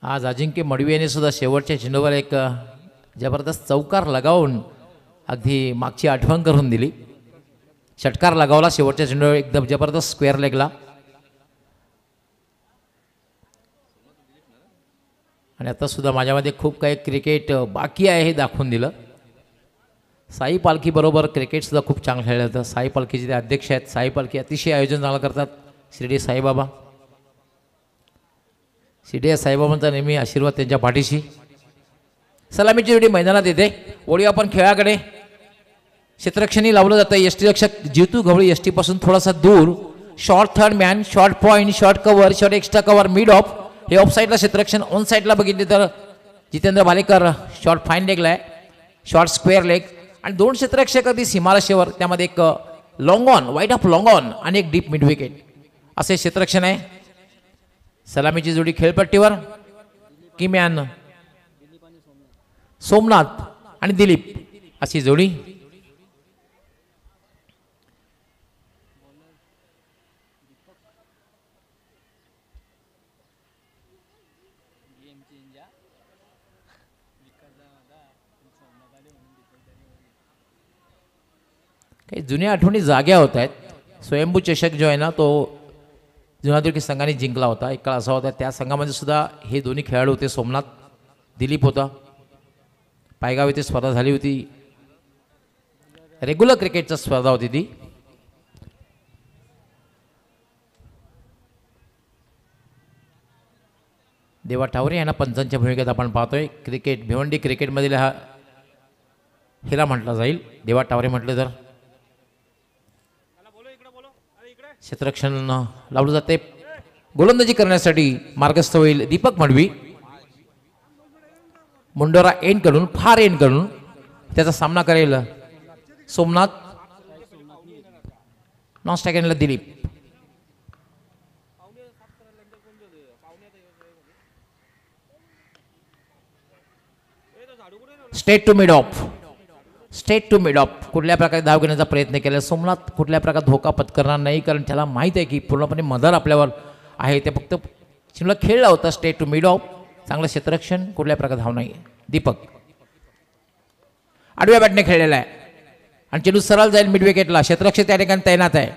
आज अजिंक्य मडवी यांनी सुद्धा शेवटच्या चेंडूवर एक जबरदस्त चौकार लगावून अगदी मागची आठवण करून दिली. षटकार लगावला शेवटच्या चेंडूवर एकदम जबरदस्त स्क्वेअर लेगला. आणि आता सुद्धा माझ्यामध्ये खूप काही क्रिकेट बाकी आहे हे दाखवून दिलं. साई पालखी बरोबर क्रिकेट सुद्धा खूप चांगलं खेळलं जातं. साई पालखीचे ते अध्यक्ष आहेत. साई पालखी अतिशय आयोजन चांगलं करतात. शिर्डी साईबाबा, शिर्डी साईबाबांचा नेहमी आशीर्वाद त्यांच्या पाठीशी. सलामीची जोडी मैदानात येते. ओळी आपण खेळाकडे क्षेत्ररक्षणी लावलं जातं. यष्टी रक्षक जितू गवळी यष्टीपासून थोडासा दूर. Short third man, short point, short cover, short extra cover, mid of. हे ऑफ साईडला क्षेत्ररक्षण. ऑन साईडला बघितले तर जितेंद्र भालेकर शॉर्ट फाईन लेगला आहे, शॉर्ट स्क्वेअर लेग. आणि दोन क्षेत्ररक्षक अगदी सीमारेषेवर, त्यामध्ये एक लॉंग ऑन, वाईट ऑफ लॉंग ऑन आणि एक डीप मिड विकेट असे क्षेत्ररक्षण आहे. सलामीची जोडी खेळपट्टीवर किमॅन सोमनाथ आणि दिलीप अशी जोडी. काही जुन्या आठवणी जाग्या होत आहेत. स्वयंभू चषक जो आहे ना तो जुनादुर्ग संघाने जिंकला होता. एक काळ असा होता त्या संघामध्ये सुद्धा हे दोन्ही खेळाडू होते. सोमनाथ, दिलीप होता. पायगाव येथे स्पर्धा झाली होती. रेग्युलर क्रिकेटची स्पर्धा होती ती. देवा टावरे यांना पंचांच्या भूमिकेत आपण पाहतोय. क्रिकेट भिवंडी क्रिकेटमधील हा हिरा म्हटला जाईल. देवा टावरे म्हटलं तर. क्षेत्ररक्षण लावलं जाते. गोलंदाजी करण्यासाठी मार्गस्थ होईल दीपक मडवी. मुंडोरा एंड करून, फार एंड करून त्याचा सामना करेल सोमनाथ. नॉन स्ट्राइक एंडला Dilip. Straight to mid off, straight to mid off. कुठल्या प्रकारे धाव घेण्याचा प्रयत्न केला. सोमनाथ कुठल्या प्रकारे धोका पत्करणार नाही, कारण त्याला माहीत आहे की पूर्णपणे मदर आपल्यावर आहे. ते फक्त चिमला खेळला होता. स्ट्रेट टू मिड ऑफ, चांगलं क्षेत्ररक्षण, कुठल्या प्रकारे धाव नाही. दीपक आडव्या बॅटने खेळलेला आहे आणि चेंडू सरळ जाईल मिड विकेटला. क्षेत्ररक्षक त्या ठिकाणी तैनात आहे.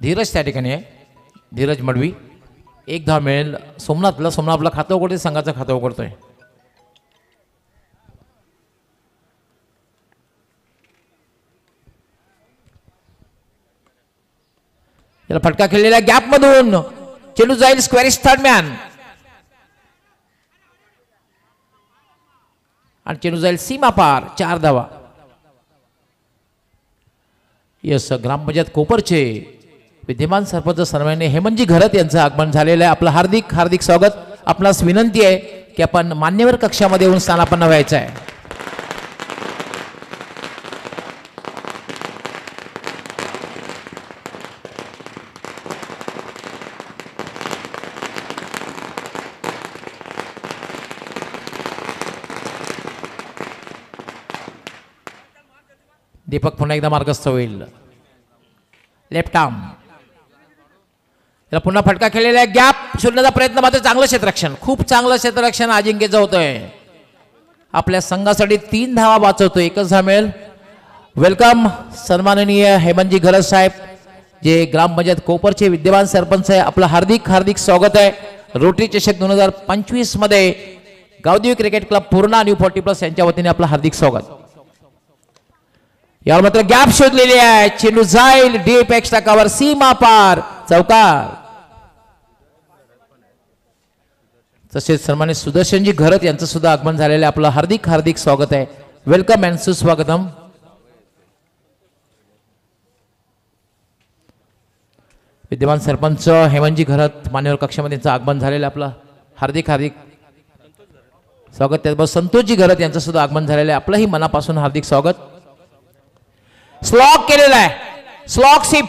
धीरज त्या ठिकाणी आहे. धीरज मडवी. एक धाव मिळेल सोमनाथला. सोमनाथ आपलं खातं उघडते, संघाचं खातं उघडतोय. त्याला फटका खेळलेला गॅप मधून चेंडू जाईल स्क्वेअरिश थर्ड मॅन आणि चेंडू जाईल सीमा पार. 4 धावा. यस, ग्रामपंचायत कोपरचे विद्यमान सरपंच सन्माननीय हेमंतजी घरत यांचं आगमन झालेलं आहे. आपलं हार्दिक हार्दिक स्वागत. आपणास विनंती आहे की आपण मान्यवर कक्षामध्ये येऊन स्थानापन्न व्हायचं आहे. दीपक पुन्हा एकदा मार्गस्थ होईल. Left arm. त्याला पुन्हा फटका खेळलेला आहे. गॅप शोधण्याचा प्रयत्न, मात्र चांगलं क्षेत्ररक्षण, खूप चांगलं क्षेत्ररक्षण अजिंक्यचं होतंय. आपल्या संघासाठी 3 धावा वाचवतोय. 1च धाव मिळेल. वेलकम सन्माननीय हेमंतजी घरत साहेब, जे ग्रामपंचायत कोपरचे विद्यमान सरपंच आहे. आपलं हार्दिक हार्दिक स्वागत आहे. रोटरी चषक 2025 मध्ये Gavdevi cricket club Purna new 40+ यांच्या वतीने आपलं हार्दिक स्वागत. यावर मात्र गॅप शोधलेली आहे. चेंडू जाईल डीप एक्स्ट्रा कव्हर, सीमा पार, चौकार. तसेच सन्मानित सुदर्शनजी घरत यांचं सुद्धा आगमन झालेलं आहे. आपलं हार्दिक हार्दिक स्वागत आहे. वेलकम अँड सुस्वागतम. विद्यमान सरपंच हेमंतजी घरत मान्यवर कक्षामध्ये यांचं आगमन झालेलं आहे. आपलं हार्दिक हार्दिक स्वागत. त्याचबरोबर संतोषजी घरत यांचं सुद्धा आगमन झालेलं आहे. आपलंही मनापासून हार्दिक स्वागत. स्लॉक केलेला आहे. Slog sweep.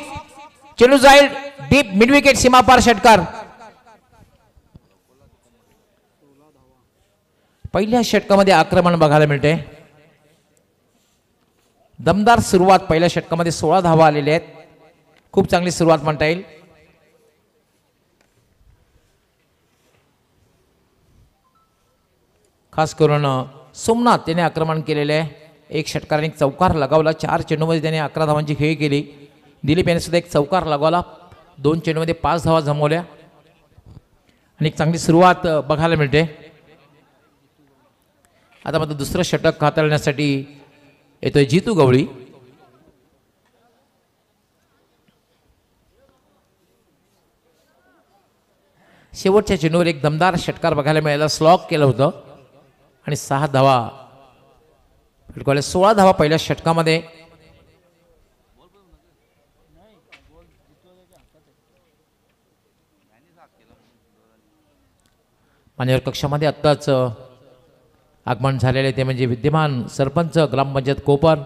चेंडू जाईल डीप मिड विकेट, सीमा पार, षटकार. पहिल्या षटकामध्ये आक्रमण बघायला मिळते. दमदार सुरुवात. पहिल्या षटकामध्ये 16 धावा आलेल्या आहेत. खूप चांगली सुरुवात म्हणता येईल. खास करून सोमनाथ त्याने आक्रमण केलेले आहे. एक षटकाराने एक चौकार लगावला. 4 चेंडूमध्ये त्याने 11 धावांची खेळी केली. दिलीप याने सुद्धा एक चौकार लगावला. 2 चेंडूमध्ये 5 धावा जमवल्या आणि एक चांगली सुरुवात बघायला मिळते. आता मात्र दुसरं षटक हाताळण्यासाठी येतोय जितू गवळी. शेवटच्या चेंडूवर एक दमदार षटकार बघायला मिळाला. स्लॉक केलं होतं आणि 6 धावा फटकावल्या. 16 धावा पहिल्या षटकामध्ये. मान्यवर कक्षामध्ये आत्ताच आगमन झालेले ते म्हणजे विद्यमान सरपंच ग्रामपंचायत कोपर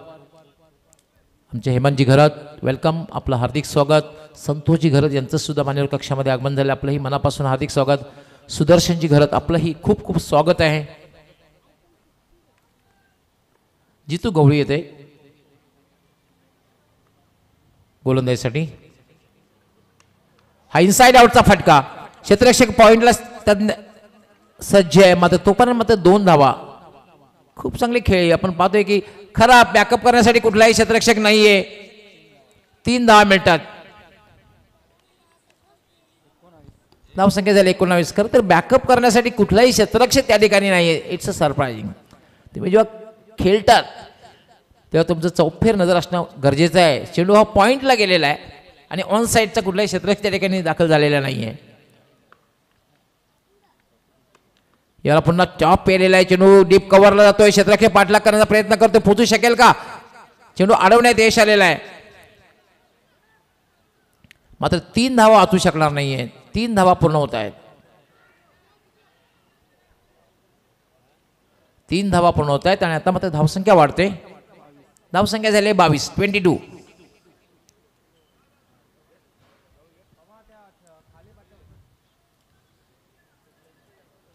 आमचे हेमंतजी घरत. वेलकम, आपलं हार्दिक स्वागत. संतोषजी घरत यांचं सुद्धा मान्यवर कक्षामध्ये आगमन झालं. आपलंही मनापासून हार्दिक स्वागत. सुदर्शनजी घरत आपलंही खूप खूप स्वागत आहे. जितू गवळी येते गोलंदाजीसाठी. हा इनसाइड आउटचा फटका. क्षेत्ररक्षक पॉइंटला सज्ज आहे. मात्र तोपर्यंत मात्र 2 धावा. खूप चांगली खेळी. आपण पाहतोय की खरा बॅकअप करण्यासाठी कुठलाही क्षेत्ररक्षक नाहीये. 3 धावा मिळतात. धावसंख्या झाली 19. खरं तर बॅकअप करण्यासाठी कुठलाही क्षेत्ररक्षक त्या ठिकाणी नाहीये. It's a surprising. तुम्ही जेव्हा खेळतात तेव्हा तुमचं चौफेर नजर असणं गरजेचं आहे. चेंडू हा पॉइंटला गेलेला आहे आणि ऑन साईडचा कुठलाही क्षेत्ररक्षक त्या ठिकाणी दाखल झालेला नाहीये. याला पुन्हा टॉप पेलेला आहे. चेंडू डीप कव्हरला जातोय. क्षेत्ररक्षक पाठलाग करण्याचा प्रयत्न करतोय. पोहोचू शकेल का? चेंडू अडवण्यात यश आलेला आहे. मात्र 3 धावा वाचू शकणार नाहीये. 3 धावा पूर्ण होत आहेत. 3 धावा पूर्ण होत आहेत आणि आता मात्र धावसंख्या वाढते. धावसंख्या झाली 22.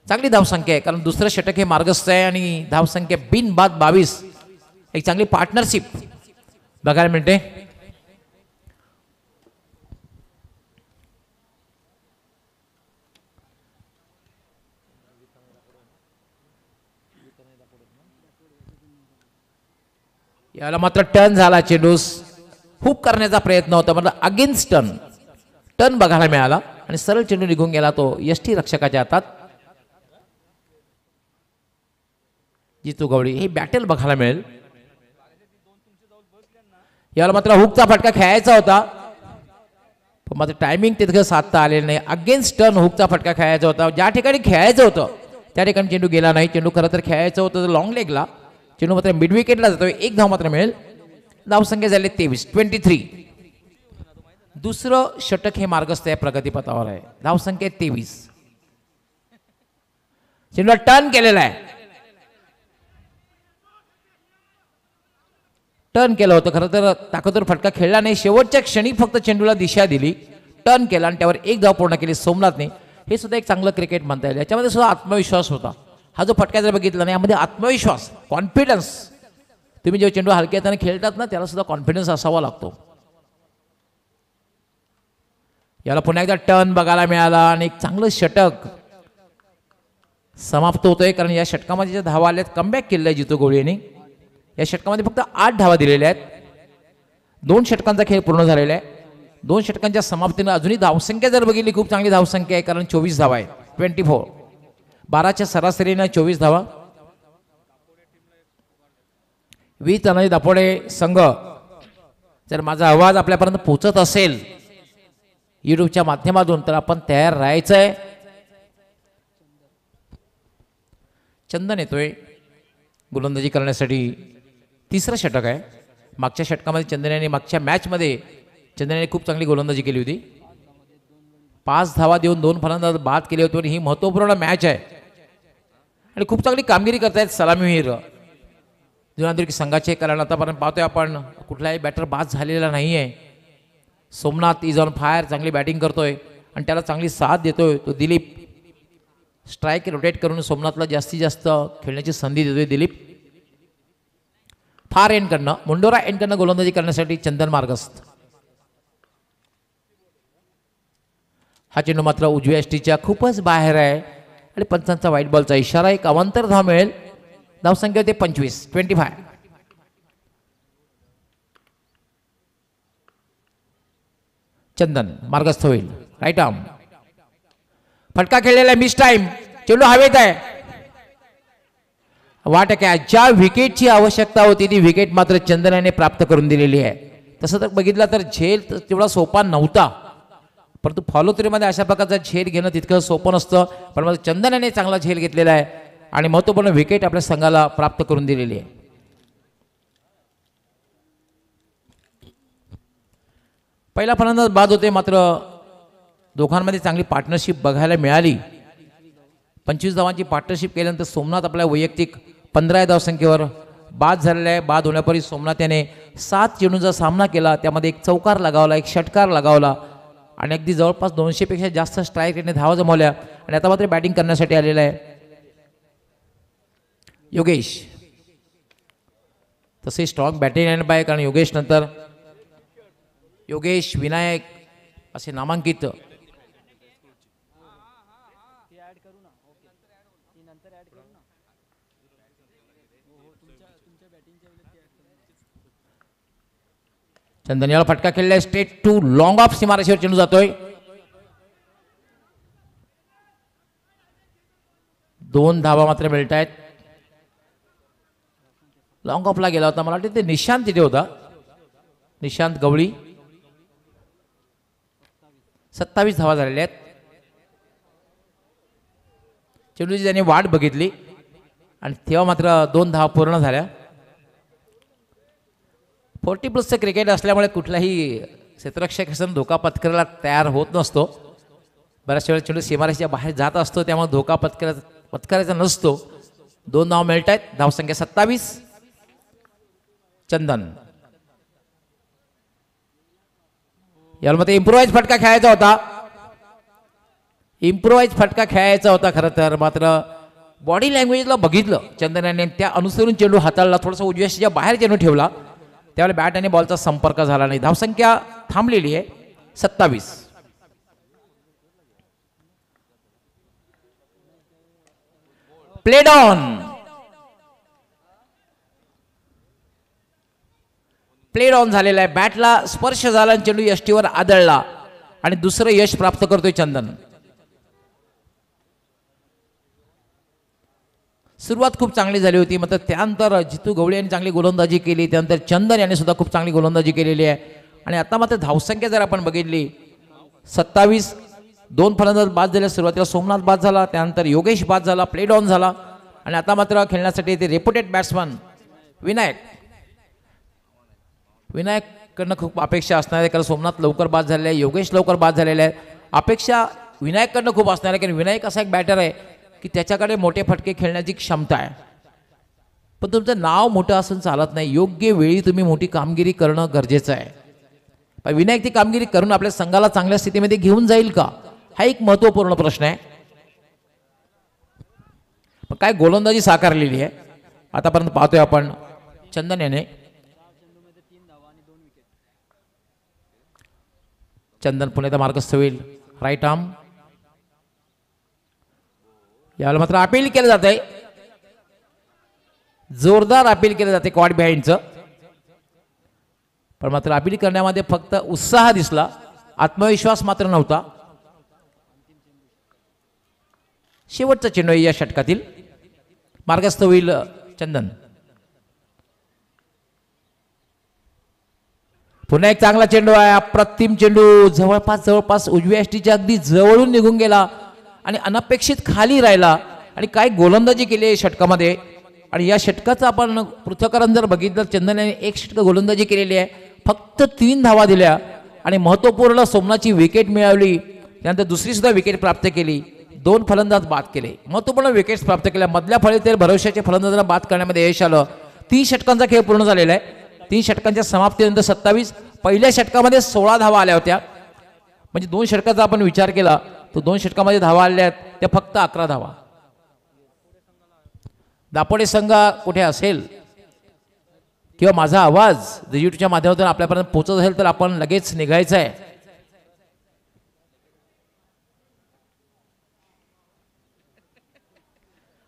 चांगली धावसंख्या आहे कारण दुसरं षटक हे मार्गस्थ आहे आणि धावसंख्या बिनबाद 22. एक चांगली पार्टनरशिप बघायला मिळते. याला मात्र टर्न झाला. चेंडू हुक करण्याचा प्रयत्न होता मात्र अगेन्स्ट टर्न बघायला मिळाला आणि सरळ चेंडू निघून गेला तो यष्टी रक्षकाच्या हातात. जितू गवळी हे बॅटल बघायला मिळेल. याला मात्र हुकचा फटका खेळायचा होता पण मात्र टायमिंग तितकं साधता आलेलं नाही. अगेन्स्ट टर्न हुकचा फटका खेळायचा होता. ज्या ठिकाणी खेळायचं होतं त्या ठिकाणी चेंडू गेला नाही. चेंडू खरं तर खेळायचं होतं लॉंग लेगला. चेंडू मात्र मिड विकेटला जातोय. 1 धाव मात्र मिळेल. धावसंख्या झाली 23. दुसरं षटक हे मार्गस्थ आहे प्रगतीपथावर आहे. धावसंख्या 23. चेंडू टर्न केलेला आहे. टर्न केलं होतं खरं तर ताकदवर फटका खेळला नाही. शेवटच्या क्षणी फक्त चेंडूला दिशा दिली. टर्न केला आणि त्यावर 1 धाव पूर्ण केली सोमनाथने. हे सुद्धा एक चांगलं क्रिकेट म्हणता येईल. याच्यामध्ये सुद्धा आत्मविश्वास होता. हा जो फटका जर बघितला नाही यामध्ये आत्मविश्वास कॉन्फिडन्स. तुम्ही जेव्हा चेंडू हलक्या हाताने खेळतात ना त्याला सुद्धा कॉन्फिडन्स असावा लागतो. याला पुन्हा एकदा टर्न बघायला मिळाला आणि एक चांगलं षटक समाप्त होतोय कारण या षटकामध्ये ज्या धावा आल्यात कमबॅक केलेला आहे जितू गवळी यांनी. या षटकामध्ये फक्त 8 धावा दिलेल्या आहेत. 2 षटकांचा खेळ पूर्ण झालेला आहे. 2 षटकांच्या समाप्तीने अजूनही धावसंख्या जर बघितली खूप चांगली धावसंख्या आहे कारण 24 धावा आहे. 24. 12च्या सरासरीने 24 धावा. तानाजी दापोडे संघ जर माझा आवाज आपल्यापर्यंत पोहोचत असेल युट्यूबच्या माध्यमातून तर आपण तयार राहायचं आहे. चंदन येतोय गोलंदाजी करण्यासाठी. 3रं षटक आहे. मागच्या षटकामध्ये चंदन यांनी मागच्या मॅचमध्ये चंदन यांनी खूप चांगली गोलंदाजी केली होती. 5 धावा देऊन 2 फलंदाज बाद केले होते. ही महत्त्वपूर्ण मॅच आहे आणि खूप चांगली कामगिरी करतायत सलामीवीर जुनादुर्ग संघाचे. कारण आतापर्यंत पाहतोय आपण कुठलाही बॅटर बाद झालेला नाही आहे. Somnath is on fire. चांगली बॅटिंग करतोय आणि त्याला चांगली साथ देतोय तो दिलीप. स्ट्राईक रोटेट करून सोमनाथला जास्तीत जास्त खेळण्याची संधी देतोय दिलीप. फार एंडकडनं मुंडोरा एंडकडनं गोलंदाजी करण्यासाठी चंदन मार्गस्थ. हा चेंडू मात्र उजव्या यष्टीच्या खूपच बाहेर आहे. आणि पंचांचा व्हाईट बॉलचा इशारा. एक अवांतर धाव मिळेल. धावसंख्या होते 25. चंदन मार्गस्थ होईल. राईट आर्म फटका खेळलेला मिस टाइम. चेंडू हवेत आहे. वाट काय ज्या विकेटची आवश्यकता होती ती विकेट मात्र चंदन याने प्राप्त करून दिलेली आहे. तसं तर बघितलं तर झेल तेवढा सोपा नव्हता, परंतु फॉलो थ्रीमध्ये अशा प्रकारचा झेल घेणं तितकं सोपं नसतं. पण मला चंदन याने चांगला झेल घेतलेला आहे आणि महत्त्वपूर्ण विकेट आपल्या संघाला प्राप्त करून दिलेली आहे. पहिला फलंदाज बाद होते, मात्र दोघांमध्ये चांगली पार्टनरशिप बघायला मिळाली. 25 धावांची पार्टनरशिप केल्यानंतर सोमनाथ आपल्या वैयक्तिक 15 धावसंख्येवर बाद झालेला आहे. बाद होण्यापूर्वी सोमनाथ याने 7 चेंडूंचा सामना केला. त्यामध्ये एक चौकार लगावला, एक षटकार लगावला आणि अगदी जवळपास 200 पेक्षा जास्त स्ट्राईक रेटने धावा जमवल्या. आणि आता मात्र बॅटिंग करण्यासाठी आलेला आहे योगेश. तसे स्ट्रॉंग बॅटिंग लाईन आहे, कारण योगेश नंतर योगेश विनायक असे नामांकित चंदन याला फटका खेळलाय. स्ट्रेट टू लॉंग ऑफ सीमारेषेवर चेंडू जातोय. 2 धावा मात्र मिळत आहेत. लॉंग ऑफला गेला होता, मला वाटतं ते निशांत तिथे होता, निशांत गवळी. 27 धावा झालेल्या आहेत. चेंडूची त्याने वाट बघितली आणि तेव्हा मात्र 2 धावा पूर्ण झाल्या. 40+ क्रिकेट असल्यामुळे कुठलाही क्षेत्ररक्षक धोका पत्करायला तयार होत नसतो. बऱ्याचशा वेळेस चेंडू सीमारेषेच्या बाहेर जात असतो, त्यामुळे धोका पत्करायचा नसतो. 2 धावा मिळत आहेत. धावसंख्या 27. चंदन यामध्ये इम्प्रोवाइज फटका खेळायचा होता. इम्प्रोवाइज फटका खेळायचा होता खरं तर, मात्र बॉडी लँग्वेजला बघितलं चंदन याने, त्या अनुसरून चेंडू हाताळला. थोडासा उजव्याच्या बाहेर चेंडू ठेवला, त्यावेळेला बॅट आणि बॉलचा संपर्क झाला नाही. धावसंख्या थांबलेली आहे 27. Played on. प्लेड ऑन झालेला आहे. बॅटला स्पर्श झाला आणि चेंडू यष्टीवर आदळला आणि दुसरं यश प्राप्त करतोय चंदन. सुरुवात खूप चांगली झाली होती, मात्र त्यानंतर जितू गवळी यांनी चांगली गोलंदाजी केली, त्यानंतर चंदन यांनी सुद्धा खूप चांगली गोलंदाजी केलेली आहे. आणि आता मात्र धावसंख्या जर आपण बघितली 27. 2 फलंदाज बाद झाले. सुरुवातीला सोमनाथ बाद झाला, त्यानंतर योगेश बाद झाला, प्लेड ऑन झाला आणि आता मात्र खेळण्यासाठी ते रेप्युटेड बॅट्समन विनायककडनं खूप अपेक्षा असणार आहे, कारण सोमनाथ लवकर बाद झालेला आहे, योगेश लवकर बाद झालेला आहे. अपेक्षा विनायककडनं खूप असणार आहे, कारण विनायक असा एक बॅटर आहे की त्याच्याकडे मोठे फटके खेळण्याची क्षमता आहे. पण तुमचं नाव मोठं असून चालत नाही, योग्य वेळी तुम्ही मोठी कामगिरी करणं गरजेचं आहे. पण विनायक ती कामगिरी करून आपल्या संघाला चांगल्या स्थितीमध्ये घेऊन जाईल का, हा एक महत्त्वपूर्ण प्रश्न आहे. पण काय गोलंदाजी साकारलेली आहे आतापर्यंत पाहतोय आपण चंदन याने. चंदन पुण्याचा मार्गस्थ होईल. Right arm. याला मात्र अपील केलं जात आहे, जोरदार अपील केलं जाते क्वाड बिहाइंडचं. पण मात्र अपील करण्यामध्ये फक्त उत्साह दिसला, आत्मविश्वास मात्र नव्हता. शेवटचा चेंडू या षटकातील. मार्गस्थ होईल चंदन. पुन्हा एक चांगला चेंडू आहे, अप्रतिम चेंडू. जवळपास उजव्या यष्टीच्या अगदी जवळून निघून गेला आणि अनपेक्षित खाली राहिला. आणि काय गोलंदाजी केली आहे षटकामध्ये. आणि या षटकाचं आपण पृथक्करण जर बघितलं, चंदन यांनी 1 षटक गोलंदाजी केलेली आहे, फक्त 3 धावा दिल्या आणि महत्त्वपूर्ण सोमनाथची विकेट मिळवली. त्यानंतर दुसरी सुद्धा विकेट प्राप्त केली. 2 फलंदाज बाद केले, महत्त्वपूर्ण विकेट्स प्राप्त केल्या. मधल्या फळीतील भरवशाचे फलंदाजांना बाद करण्यामध्ये यश आलं. 3 षटकांचा खेळ पूर्ण झालेला आहे. 3 षटकांच्या समाप्तीनंतर 27. पहिल्या षटकामध्ये 16 धावा आल्या होत्या, म्हणजे 2 षटकाचा आपण विचार केला तर 2 षटकामध्ये धावा आल्या आहेत त्या फक्त 11 धावा. दापोडे संघ कुठे असेल किंवा माझा आवाज यूट्यूबच्या माध्यमातून आपल्यापर्यंत पोहोचत असेल तर आपण लगेच निघायचं आहे.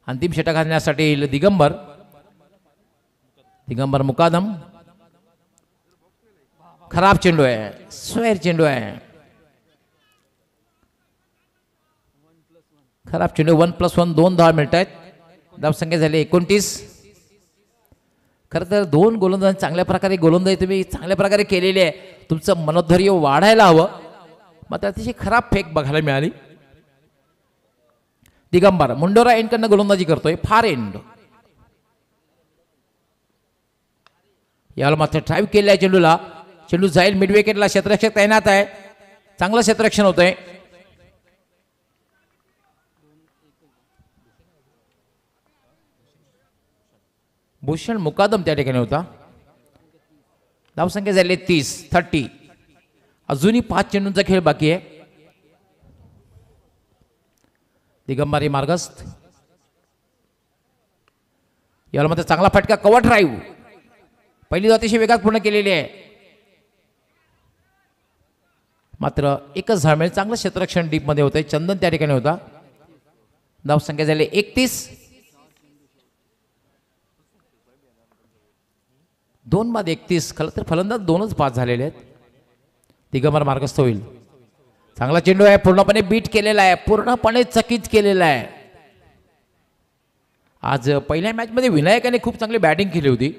अंतिम षटक घालण्यासाठी येईल दिगंबर मुकादम. खराब चेंडू आहे, स्वेर चेंडू आहे, खराब चेंडू. 1+1 2 धावा मिळत आहेत. धावसंख्या झाली 29. खरं तर 2 गोलंदाज चांगल्या प्रकारे गोलंदाजी तुम्ही चांगल्या प्रकारे केलेली आहे. तुमचं मनोधैर्य वाढायला हवं. मात्र अतिशय खराब फेक बघायला मिळाली. दिगंबर मुंडोरा एंडकडनं गोलंदाजी करतोय, फार एंड. याला मात्र ड्राईव्ह केलेला आहे चेंडूला. चेंडू जाईल मिड विकेटला. क्षेत्ररक्षक तैनात आहे, चांगलं क्षेत्ररक्षण होतंय. भूषण मुकादम त्या ठिकाणी होता. धावसंख्या झाली 30. अजूनही 5 चेंडूंचा खेळ बाकी आहे. दिगंबरी मार्गस्थ. याला मात्र चांगला फटका, कव्हर ड्राईव्ह. पहिली अतिशय वेगात पूर्ण केलेली आहे. मात्र एकच धाव मिळेल. चांगलं क्षेत्ररक्षण डीप मध्ये होतंय. चंदन त्या ठिकाणी होता. धावसंख्या झाली 31. 2 बाद 31. खरं तर फलंदाज 2च पास झालेले आहेत. दिगंबर मार्गस्थ होईल. चांगला चेंडू आहे, पूर्णपणे बीट केलेला आहे, पूर्णपणे चकित केलेला आहे. आज पहिल्या मॅचमध्ये विनायकाने खूप चांगली बॅटिंग केली होती.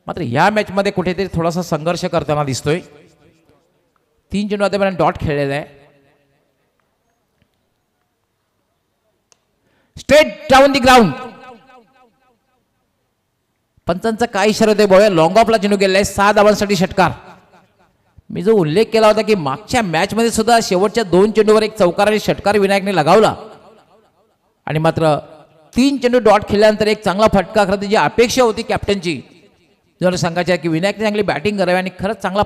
मात्र या मॅचमध्ये कुठेतरी थोडासा संघर्ष करताना दिसतोय. 3 चेंडू आतापर्यंत डॉट खेळलेला आहे. Straight down the ground. पंचांचा काय इशारा होते बघूया. लॉंग ऑफला चेंडू गेलेला आहे. 6 धावांसाठी षटकार. मी जो उल्लेख केला होता की मागच्या मॅचमध्ये सुद्धा शेवटच्या 2 चेंडूवर एक चौकार आणि षटकार विनायकने लगावला आणि मात्र 3 चेंडू डॉट खेळल्यानंतर एक चांगला फटका. खरं जी अपेक्षा होती कॅप्टनची जर सांगायची की विनायकने चांगली बॅटिंग करावी आणि खरंच चांगला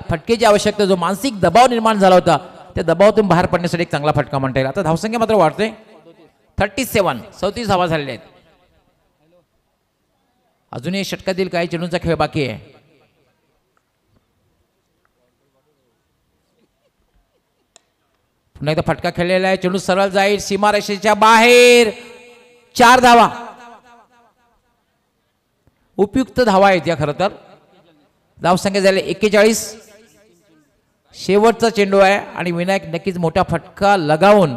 फटकेची आवश्यकता, जो मानसिक दबाव निर्माण झाला होता त्या दबावातून बाहेर पडण्यासाठी एक चांगला फटका म्हणता येईल. आता धावसंख्या मात्र वाढते. 37. 34 धावा झालेल्या आहेत. अजूनही षटकातील काही चेंडूंचा खेळ बाकी आहे. पुन्हा एकदा फटका खेळलेला आहे. चेंडू सरळ जाईल सीमारेषेच्या बाहेर. 4 धावा. उपयुक्त धावा आहेत या. खरं तर धावसंख्या झाली 41. शेवटचा चेंडू आहे आणि विनायक नक्कीच मोठा फटका लगावून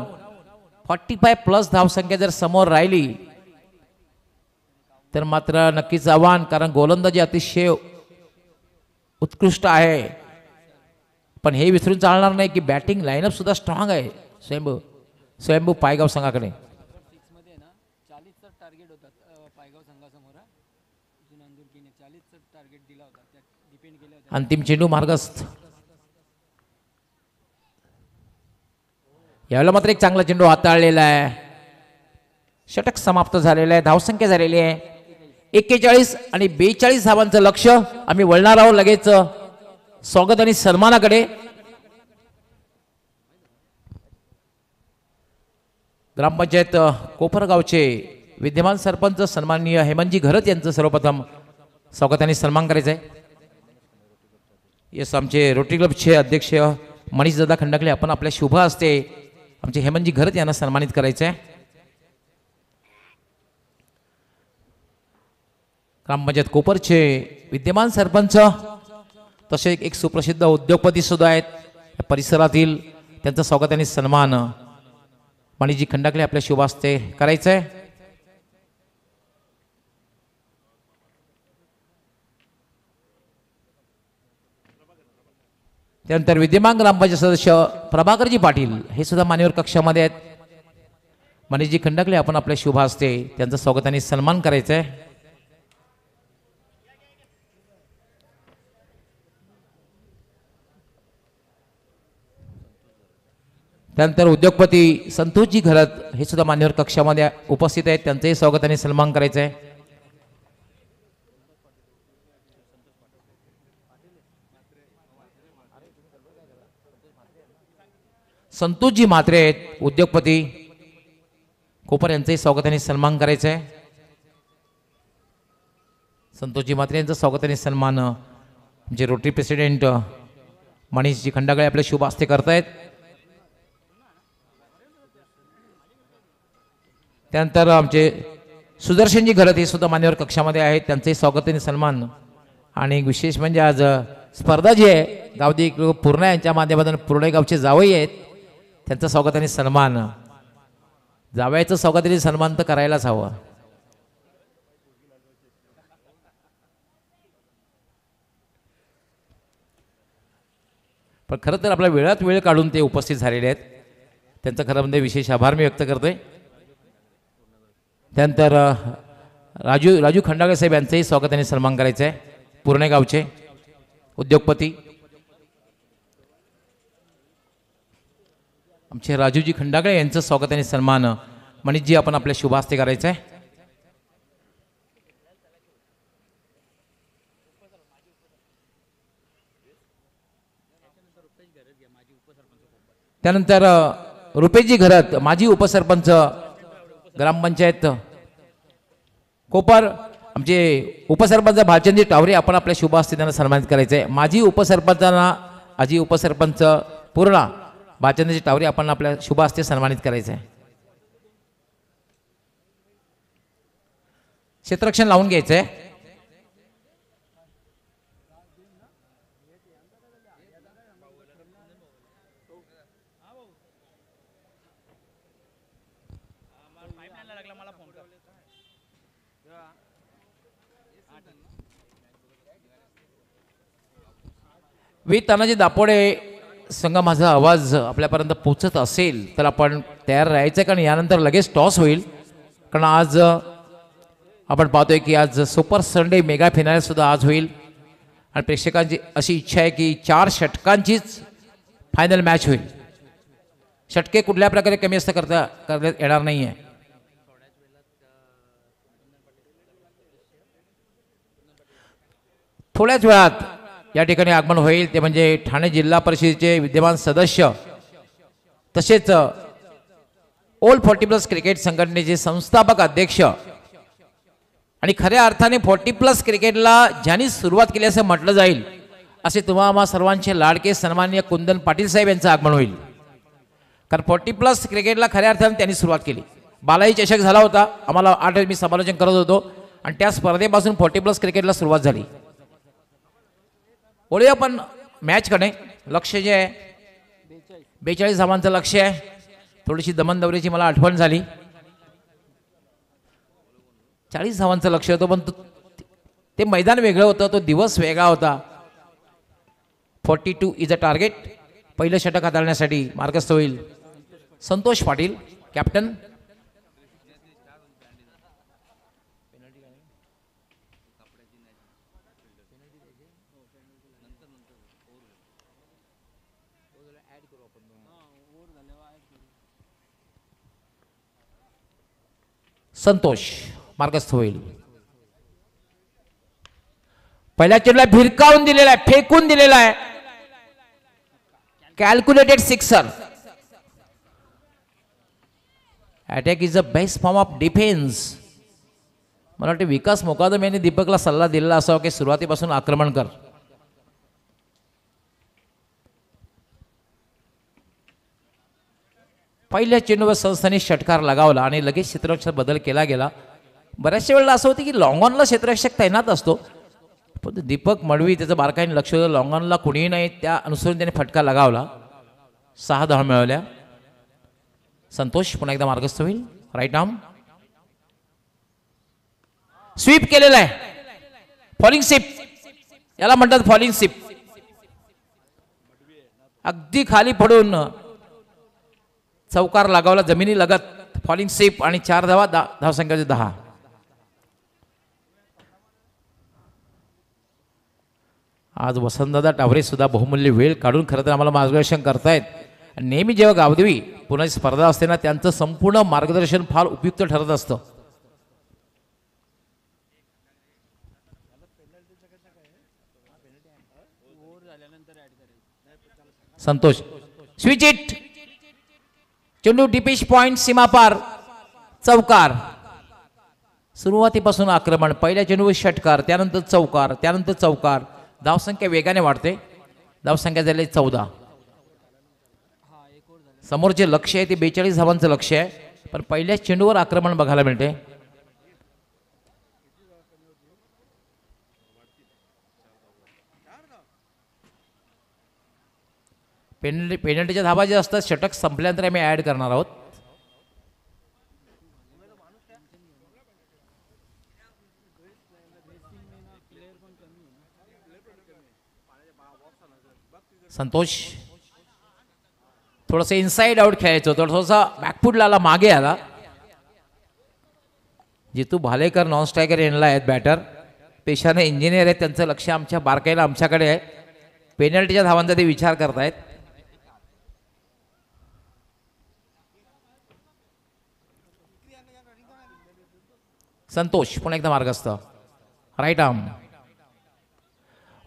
45+ धावसंख्या जर समोर राहिली तर मात्र नक्कीच आव्हान, कारण गोलंदाजी अतिशय उत्कृष्ट आहे. पण हे विसरून चालणार नाही की बॅटिंग लाईनअप सुद्धा स्ट्रॉंग आहे. स्वयंभू पायगाव संघाकडे. अंतिम चेंडू मार्गस्थ. यावेळेला मात्र एक चांगला चेंडू हाताळलेला आहे. षटक समाप्त झालेलं आहे. धावसंख्या झालेली आहे 41 आणि 42 धावांचं लक्ष. आम्ही वळणार आहोत लगेच स्वागत आणि सन्मानाकडे. ग्रामपंचायत कोपरगावचे विद्यमान सरपंच सन्माननीय हेमंतजी घरत यांचं सर्वप्रथम स्वागत आणि सन्मान करायचं आहे. येस, आमचे रोटरी क्लबचे अध्यक्ष मनीषदादा खंडकले आपण आपल्या शुभ हस्ते आमचे हेमंतजी घरत यांना सन्मानित करायचं आहे. ग्रामपंचायत कोपरचे विद्यमान सरपंच तसे एक सुप्रसिद्ध उद्योगपती सुद्धा आहेत परिसरातील. त्यांचं स्वागत आणि सन्मान मणिजी खंडाकले आपल्या शुभ हस्ते करायचं आहे. त्यानंतर विद्यमान ग्रामपंचायत सदस्य प्रभाकरजी पाटील हे सुद्धा मान्यवर कक्षामध्ये आहेत. मणिजी खंडाकले आपण आपल्या शुभ हस्ते त्यांचं स्वागत आणि सन्मान करायचं आहे. त्यानंतर उद्योगपती संतोषजी घरत हे सुद्धा मान्यवर कक्षामध्ये उपस्थित आहेत. त्यांचंही स्वागत आणि सन्मान करायचं आहे. संतोषजी म्हात्रे आहेत उद्योगपती कोपर, यांचंही स्वागत आणि सन्मान करायचं आहे. संतोषजी म्हात्रे यांचं स्वागत आणि सन्मान म्हणजे रोटरी प्रेसिडेंट मनीषजी खंडागळे आपले शुभ हस्ते करतायत. त्यानंतर आमचे सुदर्शनजी घरत हे सुद्धा मान्यवर कक्षामध्ये आहेत, त्यांचंही स्वागत आणि सन्मान. आणि विशेष म्हणजे आज स्पर्धा जी आहे गावदी पूर्ण यांच्या माध्यमातून पूर्ण गावचे जावई आहेत, त्यांचं स्वागत आणि सन्मान. जावयाचं स्वागत आणि सन्मान तर करायलाच हवं. पण खरं तर आपल्या वेळात वेळ काढून ते उपस्थित झालेले आहेत, त्यांचं खरं म्हणजे विशेष आभार मी व्यक्त करतोय. त्यानंतर राजू खंडागळे साहेब यांचंही स्वागत आणि सन्मान करायचं आहे. पूर्ण गावचे उद्योगपती आमचे राजूजी खंडागळे यांचं स्वागत आणि सन्मान मनीषजी आपण आपल्या शुभ हस्ते करायचं आहे. त्यानंतर रुपेशजी घरत माजी उपसरपंच ग्रामपंचायत कोपर आमचे उपसरपंच भालचंद्र टावरे आपण आपल्या शुभ हस्ते त्यांना सन्मानित करायचं आहे. माजी उपसरपंच पूर्णा भालचंद्रजी टावरे आपण आपल्या शुभ हस्ते सन्मानित करायचं आहे. क्षेत्ररक्षण लावून घ्यायचं आहे. वी तानाजी दापोडे संघ माझा आवाज आपल्यापर्यंत पोचत असेल तर आपण तयार राहायचं, कारण यानंतर लगेच टॉस होईल. कारण आज आपण पाहतोय की आज सुपर संडे मेगा फिनाले सुद्धा आज होईल आणि प्रेक्षकांची अशी इच्छा आहे की 4 षटकांचीच फायनल मॅच होईल. षटके कुठल्या प्रकारे कमी जास्त करण्यात येणार नाही आहे. थोड्याच वेळात या ठिकाणी आगमन होईल, ते म्हणजे ठाणे जिल्हा परिषदेचे विद्यमान सदस्य तसेच ओल्ड 40+ क्रिकेट संघटनेचे संस्थापक अध्यक्ष आणि खऱ्या अर्थाने 40+ क्रिकेटला ज्यांनी सुरुवात केली असं म्हटलं जाईल असे तुम्हा सर्वांचे लाडके सन्माननीय कुंदन पाटील साहेब यांचं आगमन होईल. कारण 40+ क्रिकेटला खऱ्या अर्थाने त्यांनी सुरुवात केली. बालाजी चषक झाला होता, आम्हाला 8 मी समालोचन करत होतो आणि त्या स्पर्धेपासून 40+ क्रिकेटला सुरुवात झाली. वळूया आपण मॅचकडे. लक्ष जे आहे 42 धावांचं लक्ष आहे. थोडीशी दमन दौऱ्याची मला आठवण झाली. 40 धावांचं लक्ष होतं, पण ते मैदान वेगळं होतं, तो दिवस वेगळा होता. 42 इज अ टार्गेट. पहिलं षटक हाताळण्यासाठी मार्गस्थ होईल संतोष पाटील कॅप्टन. संतोष मार्गस्थ होईल. पहिल्या चेंडूला भिरकावून दिलेला आहे, फेकून दिलेला आहे. Calculated sixer. Attack is a best form of defence. मला वाटते विकास मोकादम यांनी दीपकला सल्ला दिलेला असावा की सुरुवातीपासून आक्रमण कर. पहिल्या चेंडूवर संस्थांनी षटकार लगावला आणि लगेच क्षेत्ररक्षक बदल केला गेला. बऱ्याचशा वेळेला असं होतं की लॉंगॉनला क्षेत्ररक्षक तैनात असतो, पण दीपक मडवी त्याचं बारकाईने लक्ष होतं, लॉंगॉनला कुणीही नाही, त्या अनुसरून त्याने फटका लगावला. 6 धावा मिळवल्या. संतोष पुन्हा एकदा मार्गस्थ होईल. राईट आर्म स्वीप केलेला आहे. फॉलिंग सिप याला म्हणतात, फॉलिंग सिप. अगदी खाली पडून चौकार लगावला जमिनी लगत. फॉलिंग सिप आणि 4 धावा. धावसंख्या 10. आज वसंतदादा टावरे सुद्धा बहुमूल्य वेळ काढून खरं तर आम्हाला मार्गदर्शन करतायत. नेहमी जेव्हा गावदेवी पुन्हा स्पर्धा असते ना, त्यांचं संपूर्ण मार्गदर्शन फार उपयुक्त ठरत असतं. Santosh switch it. चेंडू डिपिश पॉइंट सीमापार. चौकार. सुरुवातीपासून आक्रमण. पहिल्या चेंडूवर षटकार, त्यानंतर चौकार, त्यानंतर चौकार. धावसंख्या वेगाने वाढते. धावसंख्या झाली 14. समोर जे लक्ष आहे ते 42 धावांचं लक्ष आहे, पण पहिल्या चेंडूवर आक्रमण बघायला मिळते. पेनल्टीच्या धावा ज्या असतात षटक संपल्यानंतर आम्ही ॲड करणार आहोत. संतोष थोडंसं इनसाइड आउट खेळायचं होतं, थोडासा बॅकफुटला आला, मागे आला. जितू भालेकर नॉन स्ट्रायकर एंडला आहेत बॅटर, पेशाने इंजिनियर आहेत, त्यांचं लक्ष आमच्या बारकाईला आमच्याकडे आहे. पेनल्टीच्या धावांचा ते विचार करतायत. संतोष पुन्हा एकदा मार्गस्थ, राईट आर्म,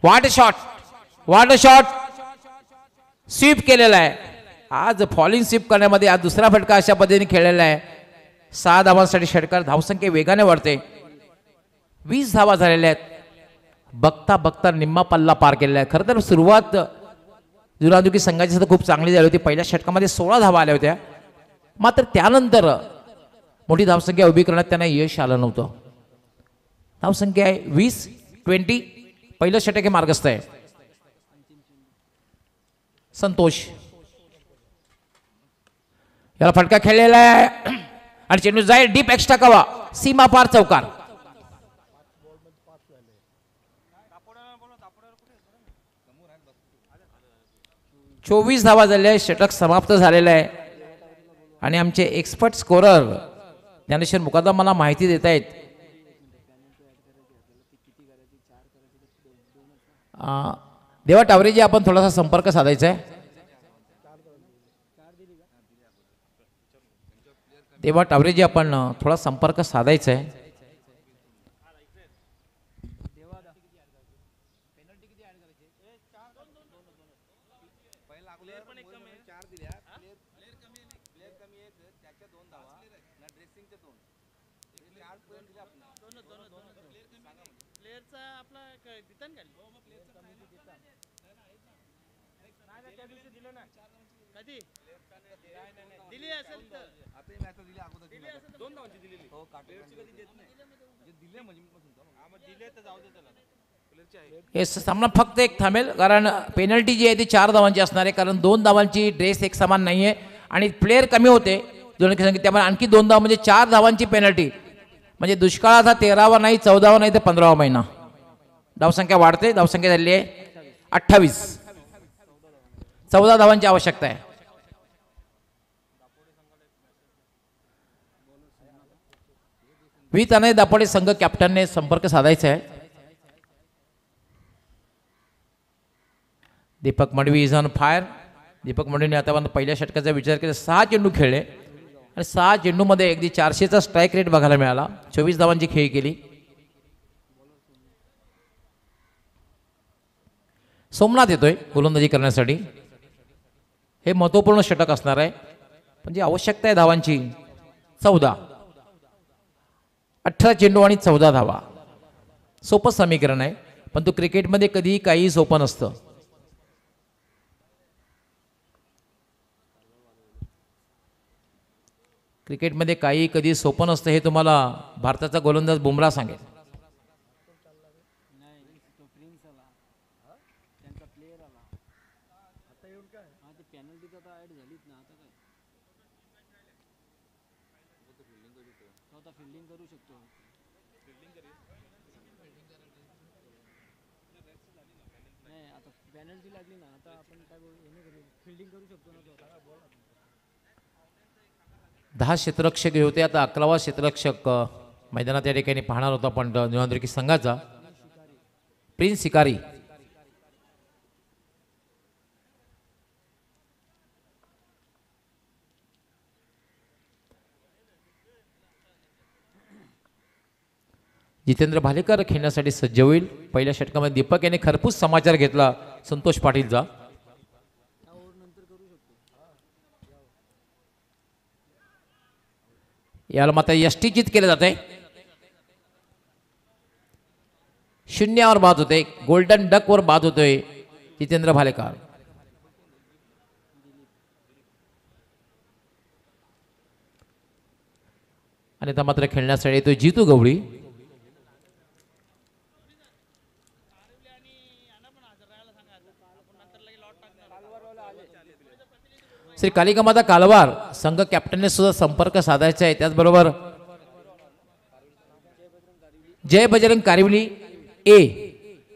वाट शॉट स्वीप केलेला आहे. आज फॉलिंग स्वीप करण्यामध्ये आज दुसरा फटका अशा पद्धतीने खेळलेला आहे. 6 धावांसाठी षटकार, धावसंख्या वेगाने वाढते. 20 धावा झालेल्या आहेत. बघता बघता निम्मा पल्ला पार केलेला आहे. खरं तर सुरुवात जुनादुकी संघाची सुद्धा खूप चांगली झाली होती. पहिल्या षटकामध्ये 16 धावा आल्या होत्या, मात्र त्यानंतर मोठी धावसंख्या उभी करण्यात त्यांना यश आलं नव्हतं. धावसंख्या आहे 20-20. पहिलं षटक हे मार्गस्थ आहे. संतोष याला फटका खेळलेला आहे आणि चेंडू जाईल डीप, एक्स्ट्रा कवा, सीमा पार चौकार. चोवीस धावा झाल्या, षटक समाप्त झालेलं आहे. आणि आमचे एक्सपर्ट स्कोरर ज्ञानेश्वर मुकादम मला माहिती देत आहेत. देवा टावरेजी आपण थोडासा संपर्क साधायचा आहे. देवा टावरेजी आपण थोडा संपर्क साधायचा आहे. हे सामना फक्त एक थांबेल, कारण पेनल्टी जी आहे ती 4 धावांची असणार आहे, कारण 2 धावांची ड्रेस एक समान नाही आहे आणि प्लेयर कमी होते त्यामुळे आणखी 2 धावा म्हणजे 4 धावांची पेनल्टी. म्हणजे दुष्काळाचा 13वा नाही 14वा नाही तर 15वा महिना. धावसंख्या वाढते. धावसंख्या झाली आहे 28. 14 धावांची आवश्यकता आहे. तनय दापोडे संघ कॅप्टनने संपर्क साधायचा आहे. Deepak Madvi is on fire. Deepak मडवीने आतापर्यंत पहिल्या षटकाचा विचार केला. 6 चेंडू खेळले आणि 6 चेंडूमध्ये अगदी 400चा स्ट्राईक रेट बघायला मिळाला. 24 धावांची खेळी केली. सोमनाथ येतोय गोलंदाजी करण्यासाठी. हे महत्वपूर्ण षटक असणार आहे. म्हणजे आवश्यकता आहे धावांची 14. 18 चेंडू आणि 14 धावा. सोपं समीकरण आहे, पण तो क्रिकेटमध्ये कधीही काही सोपं नसतं. क्रिकेटमध्ये काही कधी सोपं नसतं हे तुम्हाला भारताचा गोलंदाज बुमराह सांगेल. दहा क्षेत्ररक्षक होते. आता 11वा क्षेत्ररक्षक मैदानात या ठिकाणी पाहणार होता पण निवांद्रिकी संघाचा प्रिन्स शिकारी. जितेंद्र भालेकर खेळण्यासाठी सज्ज होईल. पहिल्या षटकामध्ये दीपक याने खरपूस समाचार घेतला संतोष पाटीलचा. याला मात्र यष्टीचित केले जाते. 0 बाद होते. गोल्डन डक वर बाद होतोय जितेंद्र भालेकर. आणि आता मात्र खेळण्यासाठी येतोय जितू गवळी. श्री कालिकामाता कालवार संघ कॅप्टनने सुद्धा संपर्क साधायचा आहे. त्याचबरोबर जय बजरंग कारिवली ए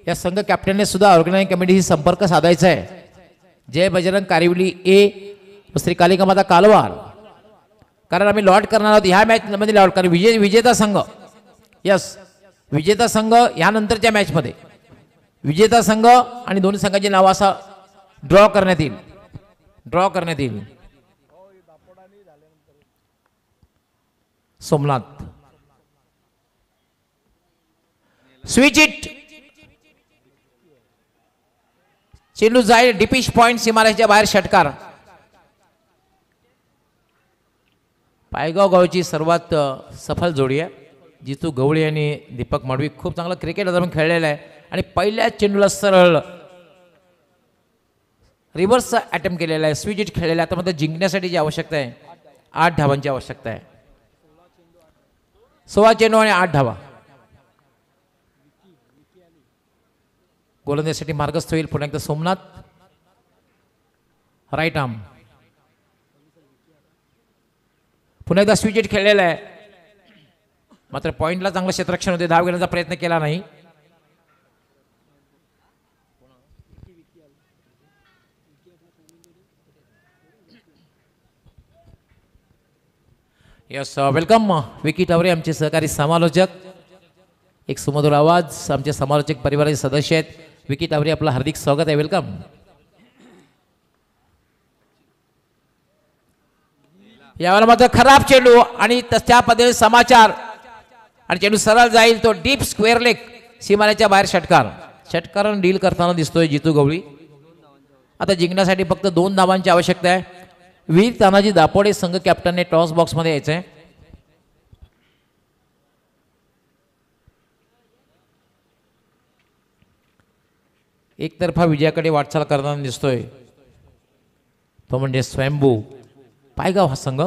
या संघ कॅप्टनने सुद्धा ऑर्गनायझिंग कमिटीशी संपर्क साधायचा आहे. जय बजरंग कारिवली ए व श्री कालिकामाता कालवार, कारण आम्ही लॉट करणार आहोत ह्या मॅच मध्ये लॉट, कारण विजेता संघ विजेता संघ यानंतरच्या मॅच मध्ये विजेता संघ आणि दोन्ही संघाची नाव असा ड्रॉ करण्यात येईल. सोमनाथ स्विच इट, चेंडू जाईल डिपिश पॉइंट सीमारेषेच्या बाहेर. षटकार. पायगाव गावची सर्वात सफल जोडी आहे. जितू गवळी आणि दीपक मडवी खूप चांगला क्रिकेट आपण खेळलेला आहे आणि पहिल्या चेंडूला सरळ रिव्हर्सचा अटेम्प्ट केलेला आहे. स्विच इट खेळलेला आहे. आता मध्ये जिंकण्यासाठी जी आवश्यकता आहे 8 धावांची आवश्यकता आहे. 16 चेंडू आणि 8 धावा. गोलंदाजीसाठी मार्गस्थ होईल पुन्हा एकदा सोमनाथ. Right arm. पुन्हा एकदा स्विच इट खेळलेला आहे, मात्र पॉइंटला चांगलं क्षेत्ररक्षण होते. धाव घेण्याचा प्रयत्न केला नाही. यस, वेलकम विकी टावरे आमचे सहकारी समालोचक. एक सुमधुर आवाज आमचे समालोचक परिवाराचे सदस्य आहेत. विकी टावरे आपलं हार्दिक स्वागत आहे. वेलकम. यावेळेला मात्र खराब चेंडू आणि त्या पद्धतीने समाचार आणि चेंडू सरळ जाईल तो डीप स्क्वेअर लेग सीमारेच्या बाहेर. षटकार डील करताना दिसतोय जितू गवळी. आता जिंकण्यासाठी फक्त 2 धावांची आवश्यकता आहे. वीर तानाजी दापोडे संघ कॅप्टनने टॉस बॉक्स मध्ये यायचंय. एकतर्फा विजयाकडे वाटचाल करताना दिसतोय तो म्हणजे स्वयंभू पायगाव हा संघ.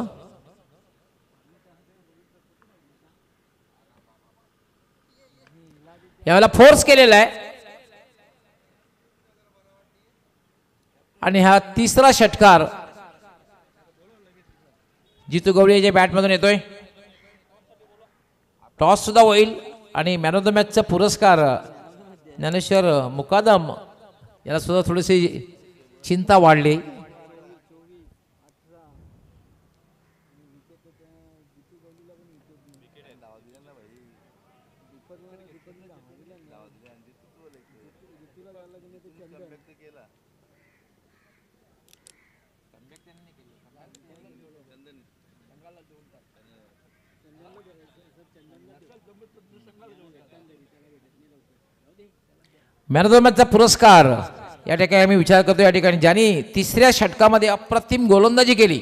यावेळेला फोर्स केलेला आहे आणि हा तिसरा षटकार जितू गवळीच्या बॅटमधून येतोय. टॉस सुद्धा होईल आणि मॅन ऑफ द मॅचचा पुरस्कार ज्ञानेश्वर मुकादम याला सुद्धा थोडीशी चिंता वाढली. मॅन ऑफ द मॅचचा पुरस्कार या ठिकाणी आम्ही विचार करतो. या ठिकाणी ज्यांनी तिसऱ्या षटकामध्ये अप्रतिम गोलंदाजी केली,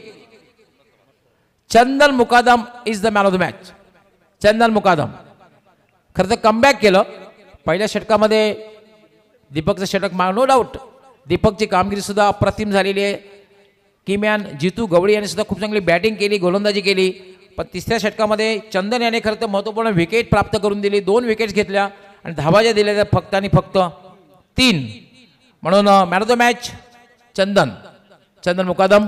Chandan Mukadam is the man of the match. Chandan Mukadam खरं तर कमबॅक केलं. पहिल्या षटकामध्ये दीपकचं षटक नो डाऊट दीपकची कामगिरी सुद्धा अप्रतिम झालेली आहे. किमॅन जितू गवळी यांनी सुद्धा खूप चांगली बॅटिंग केली, गोलंदाजी केली. पण तिसऱ्या षटकामध्ये चंदन याने खरं तर महत्त्वपूर्ण विकेट प्राप्त करून दिली. 2 विकेट्स घेतल्या आणि धावा ज्या दिल्या त्या फक्त आणि फक्त 3. म्हणून man of the match Chandan Mukadam.